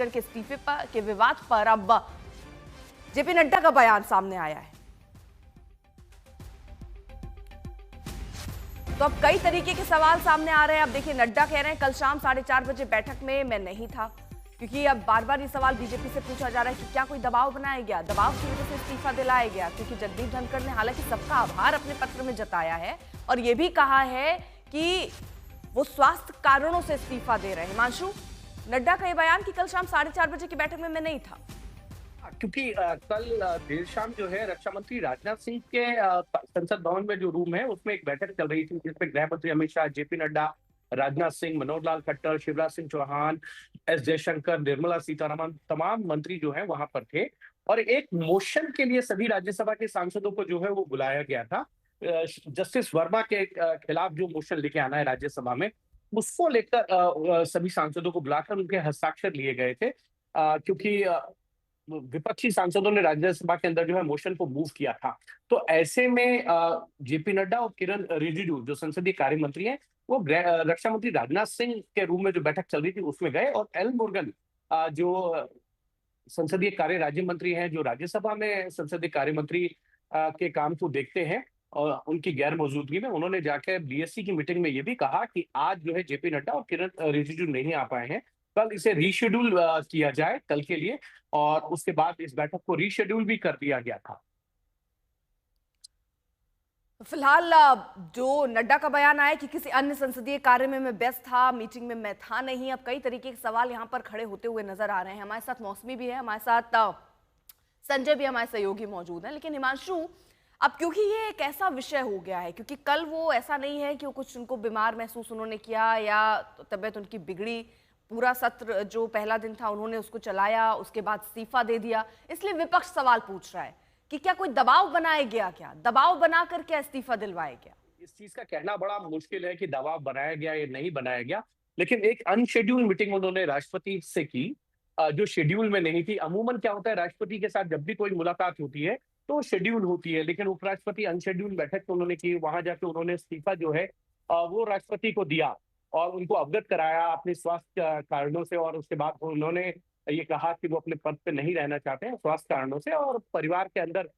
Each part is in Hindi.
के इस्तीफे पर के विवाद पर अब जेपी नड्डा का बयान सामने आया है। तो अब कई तरीके के सवाल सामने आ रहे हैं। अब देखिए, नड्डा कह रहे हैं कल शाम 4:30 बजे बैठक में मैं नहीं था, क्योंकि अब बार बार ये सवाल बीजेपी से पूछा जा रहा है कि क्या कोई दबाव बनाया गया, दबाव की वजह से इस्तीफा दिलाया गया। क्योंकि जगदीप धनखड़ ने हालांकि सबका आभार अपने पत्र में जताया है और ये भी कहा है कि वो स्वास्थ्य कारणों से इस्तीफा दे रहे हैं। हिमांशु, नड्डा का ये बयान कि कल शाम 4:30 बजे की बैठक में मैं नहीं था। क्योंकि कल देर शाम जो है रक्षा मंत्री राजनाथ सिंह के संसद भवन में जो रूम है उसमें एक बैठक चल रही थी, जिसमें गृह मंत्री अमित शाह, जेपी नड्डा, राजनाथ सिंह, मनोहर लाल खट्टर, शिवराज सिंह चौहान, एस जयशंकर, निर्मला सीतारमण, तमाम मंत्री जो है वहां पर थे। और एक मोशन के लिए सभी राज्यसभा के सांसदों को जो है वो बुलाया गया था। जस्टिस वर्मा के खिलाफ जो मोशन लेके आना है राज्यसभा में, उसको लेकर सभी सांसदों को बुलाकर उनके हस्ताक्षर लिए गए थे। क्योंकि विपक्षी सांसदों ने राज्यसभा के अंदर जो है मोशन को मूव किया था। तो ऐसे में जेपी नड्डा और किरण रिजिजू जो संसदीय कार्य मंत्री हैं, वो रक्षा मंत्री राजनाथ सिंह के रूम में जो बैठक चल रही थी उसमें गए। और एल मुरुगन जो संसदीय कार्य राज्य मंत्री हैं, जो राज्यसभा में संसदीय कार्य मंत्री के काम को देखते हैं, और उनकी गैर मौजूदगी में उन्होंने जाकर बीएससी की मीटिंग में ये भी कहा कि आज जो है जेपी नड्डा और किरण रिजिजू नहीं आ पाए हैं, कल इसे रीशेड्यूल किया जाए कल के लिए। और उसके बाद इस बैठक को रीशेड्यूल भी कर दिया गया था। फिलहाल जो नड्डा का बयान आया कि किसी अन्य संसदीय कार्य में मैं व्यस्त था, मीटिंग में मैं था नहीं। अब कई तरीके के सवाल यहां पर खड़े होते हुए नजर आ रहे हैं। हमारे साथ मौसमी भी है, हमारे साथ संजय भी, हमारे सहयोगी मौजूद हैं। लेकिन हिमांशु, अब क्योंकि ये एक ऐसा विषय हो गया है, क्योंकि कल वो ऐसा नहीं है कि वो कुछ उनको बीमार महसूस उन्होंने किया या तबीयत उनकी बिगड़ी, पूरा सत्र जो पहला दिन था उन्होंने उसको चलाया, उसके बाद इस्तीफा दे दिया। इसलिए विपक्ष सवाल पूछ रहा है कि क्या कोई दबाव बनाया गया, क्या दबाव बनाकर क्या इस्तीफा दिलवाया गया। इस चीज का कहना बड़ा मुश्किल है कि दबाव बनाया गया या नहीं बनाया गया। लेकिन एक अनशेड्यूल मीटिंग उन्होंने राष्ट्रपति से की, जो शेड्यूल में नहीं थी। अमूमन क्या होता है, राष्ट्रपति के साथ जब भी कोई मुलाकात होती है तो शेड्यूल होती है, लेकिन उपराष्ट्रपति अनशेड्यूल बैठक तो उन्होंने की। वहां जाके उन्होंने इस्तीफा जो है वो राष्ट्रपति को दिया और उनको अवगत कराया अपने स्वास्थ्य कारणों से। और उसके बाद उन्होंने ये कहा कि वो अपने पद पे नहीं रहना चाहते हैं स्वास्थ्य कारणों से। और परिवार के अंदर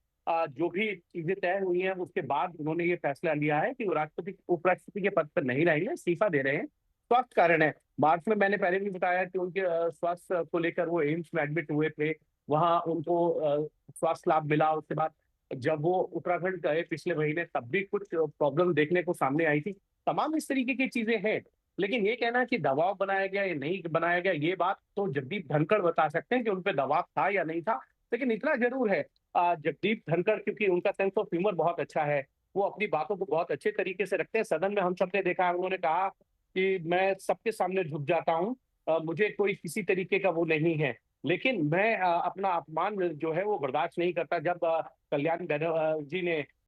जो भी चीजें तय हुई हैं उसके बाद उन्होंने ये फैसला लिया है कि वो राष्ट्रपति उपराष्ट्रपति के पद पर नहीं रहेंगे, इस्तीफा दे रहे हैं, स्वास्थ्य कारण है। मार्च में मैंने पहले भी बताया कि उनके स्वास्थ्य को लेकर वो एम्स में एडमिट हुए थे, वहां उनको स्वास्थ्य लाभ मिला। उसके बाद जब वो उत्तराखंड गए पिछले महीने, तब भी कुछ प्रॉब्लम देखने को सामने आई थी। तमाम इस तरीके की चीजें हैं। लेकिन ये कहना कि दबाव बनाया गया या नहीं बनाया गया, ये बात तो जगदीप धनखड़ बता सकते हैं कि उन पर दबाव था या नहीं था। लेकिन इतना जरूर है, जगदीप धनखड़, क्योंकि उनका सेंस ऑफ ह्यूमर बहुत अच्छा है, वो अपनी बातों को बहुत अच्छे तरीके से रखते हैं। सदन में हम सबने देखा है, उन्होंने कहा कि मैं सबके सामने झुक जाता हूँ, मुझे कोई किसी तरीके का वो नहीं है। लेकिन मैं अपना अपमान जो है वो बर्दाश्त नहीं करता। जब कल्याण बैनर्जी ने